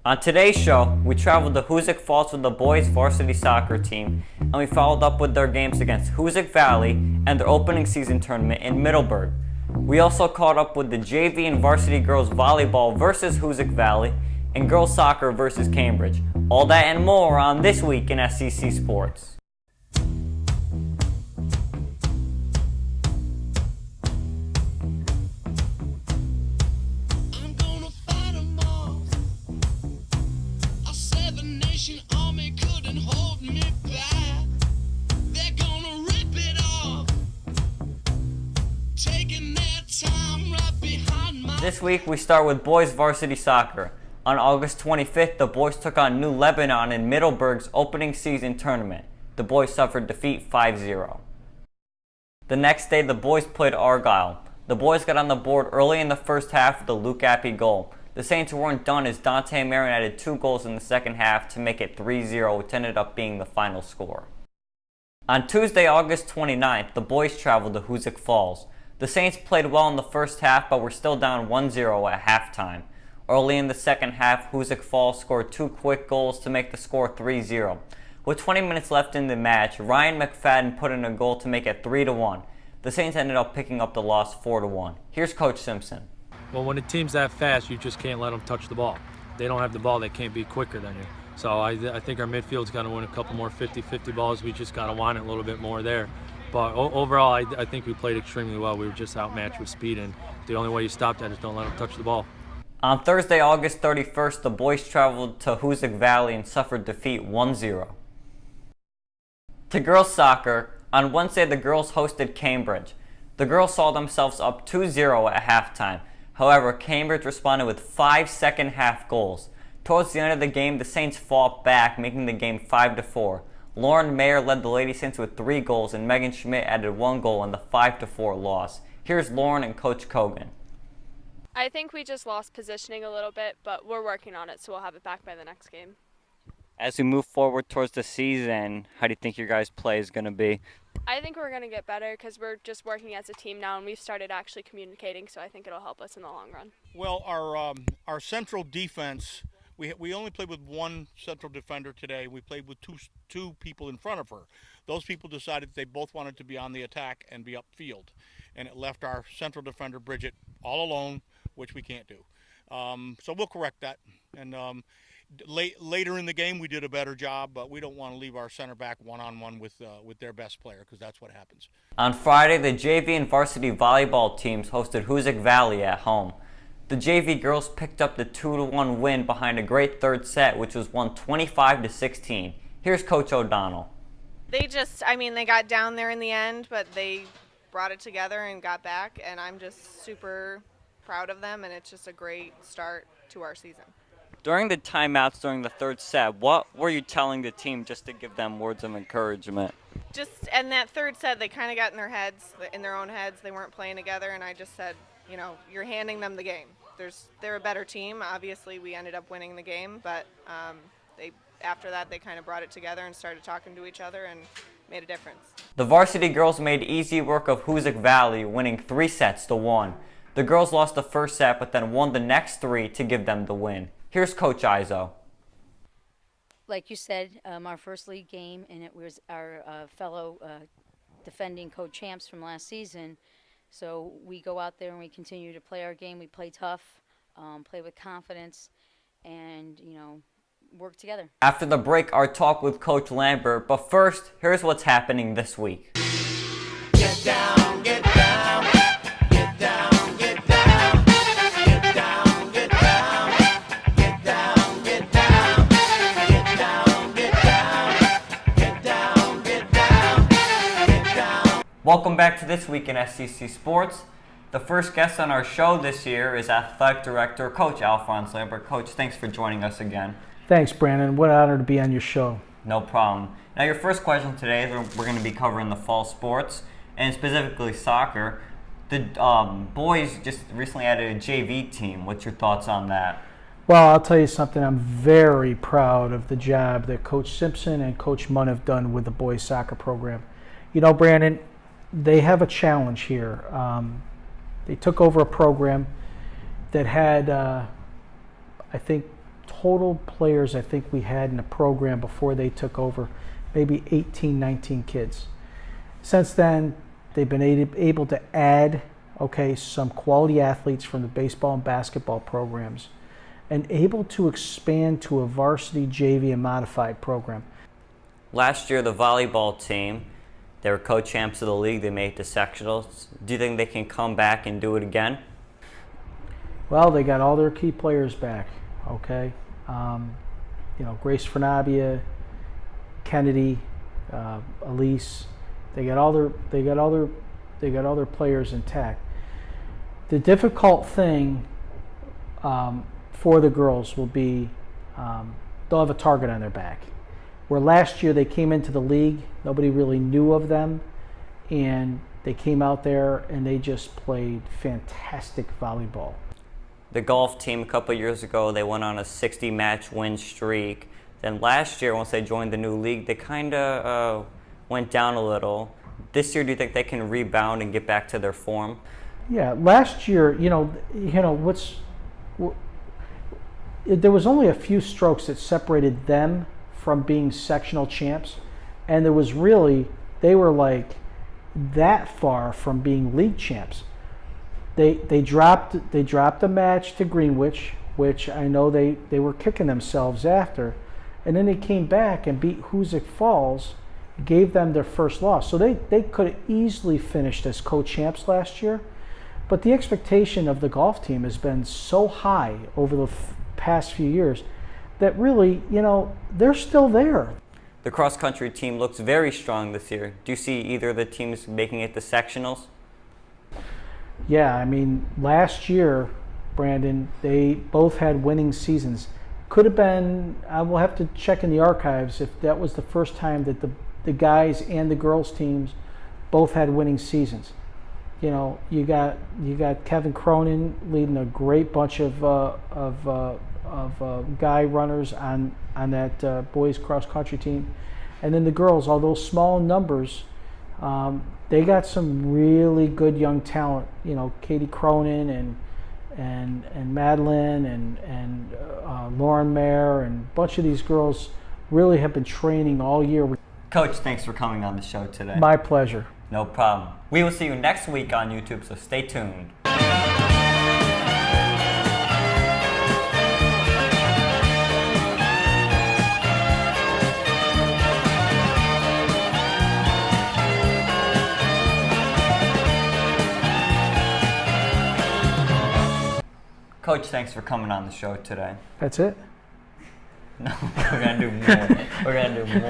On today's show, we traveled to Hoosick Falls with the boys varsity soccer team, and we followed up with their games against Hoosick Valley and their opening season tournament in Middleburg. We also caught up with the JV and varsity girls volleyball versus Hoosick Valley and girls soccer versus Cambridge. All that and more on This Week in SCC Sports. This week we start with boys varsity soccer. On August 25th, the boys took on New Lebanon in Middleburg's opening season tournament. The boys suffered defeat 5-0. The next day, the boys played Argyle. The boys got on the board early in the first half with the Luke Appy goal. The Saints weren't done as Dante Marin added 2 goals in the second half to make it 3-0, which ended up being the final score. On Tuesday, August 29th, the boys traveled to Hoosick Falls. The Saints played well in the first half, but were still down 1-0 at halftime. Early in the second half, Hoosick Falls scored 2 quick goals to make the score 3-0. With 20 minutes left in the match, Ryan McFadden put in a goal to make it 3-1. The Saints ended up picking up the loss 4-1. Here's Coach Simpson. Well, when a team's that fast, you just can't let them touch the ball. They don't have the ball, they can't be quicker than you. So I think our midfield's got to win a couple more 50-50 balls. We just got to want it a little bit more there. But overall, I think we played extremely well. We were just outmatched with speed, and the only way you stop that is don't let them touch the ball. On Thursday, August 31st, the boys traveled to Hoosick Valley and suffered defeat 1-0. To girls soccer, on Wednesday the girls hosted Cambridge. The girls saw themselves up 2-0 at halftime. However, Cambridge responded with 5 second-half goals. Towards the end of the game, the Saints fought back, making the game 5-4. Lauren Mayer led the Lady Saints with 3 goals, and Megan Schmidt added 1 goal in the 5-4 loss. Here's Lauren and Coach Kogan. I think we just lost positioning a little bit, but we're working on it, so we'll have it back by the next game. As we move forward towards the season, how do you think your guys' play is going to be? I think we're going to get better because we're just working as a team now, and we've started actually communicating, so I think it'll help us in the long run. Well, our central defense, we only played with one central defender today. We played with two people in front of her. Those people decided they both wanted to be on the attack and be upfield, and it left our central defender, Bridget, all alone, which we can't do. So we'll correct that. And later in the game, we did a better job, but we don't want to leave our center back one-on-one with their best player, because that's what happens. On Friday, the JV and varsity volleyball teams hosted Hoosick Valley at home. The JV girls picked up the 2-1 win behind a great third set, which was won 25-16. Here's Coach O'Donnell. They got down there in the end, but they brought it together and got back, and I'm just super proud of them, and it's just a great start to our season. During the timeouts during the third set, what were you telling the team just to give them words of encouragement? Just in that third set, they kind of got in their own heads. They weren't playing together, and I just said, you're handing them the game. They're a better team. Obviously, we ended up winning the game, but after that, they kind of brought it together and started talking to each other and made a difference. The varsity girls made easy work of Hoosick Valley, winning 3-1. The girls lost the first set, but then won the next 3 to give them the win. Here's Coach Izzo. Like you said, our first league game, and it was our fellow defending co-champs from last season. So we go out there and we continue to play our game. We play tough, play with confidence, and, work together. After the break, our talk with Coach Lambert. But first, here's what's happening this week. Get down, get down, get down, get down, get down, get down, get down, get down, get down, get down, get down, get down, get down. Welcome back to This Week in SCC Sports. The first guest on our show this year is Athletic Director Coach Alphonse Lambert. Coach, thanks for joining us again. Thanks, Brandon. What an honor to be on your show. No problem. Now, your first question today is we're going to be covering the fall sports, and specifically soccer. The boys just recently added a JV team. What's your thoughts on that? Well, I'll tell you something. I'm very proud of the job that Coach Simpson and Coach Munn have done with the boys soccer program. Brandon, they have a challenge here. They took over a program that had, I think, total players I think we had in the program before they took over, maybe 18, 19 kids. Since then, they've been able to add, okay, some quality athletes from the baseball and basketball programs, and able to expand to a varsity JV and modified program. Last year, the volleyball team, they were co-champs of the league. They made it to sectionals. Do you think they can come back and do it again? Well, they got all their key players back, okay? Grace Fernabia, Kennedy, Elise, they got all their players intact. The difficult thing for the girls will be they'll have a target on their back. Where last year they came into the league, nobody really knew of them, and they came out there and they just played fantastic volleyball. The golf team a couple years ago, they went on a 60-match win streak. Then last year, once they joined the new league, they kind of went down a little. This year, do you think they can rebound and get back to their form? Yeah, last year, there was only a few strokes that separated them from being sectional champs, and they were like that far from being league champs. They dropped a match to Greenwich, which I know they were kicking themselves after, and then they came back and beat Hoosick Falls, gave them their first loss. So they could have easily finished as co-champs last year, but the expectation of the golf team has been so high over the past few years that really, they're still there. The cross-country team looks very strong this year. Do you see either of the teams making it to sectionals? Yeah, I mean, last year, Brandon, they both had winning seasons. Could have been, I will have to check in the archives if that was the first time that the guys and the girls teams both had winning seasons. You got Kevin Cronin leading a great bunch of guy runners on that boys cross country team, and then the girls, although small in numbers, they got some really good young talent. Katie Cronin and Madeline and Lauren Mayer, and a bunch of these girls really have been training all year. Coach, thanks for coming on the show today. My pleasure. No problem. We will see you next week on YouTube, so stay tuned. Coach, thanks for coming on the show today. That's it? No, we're going to do more. We're going to do more.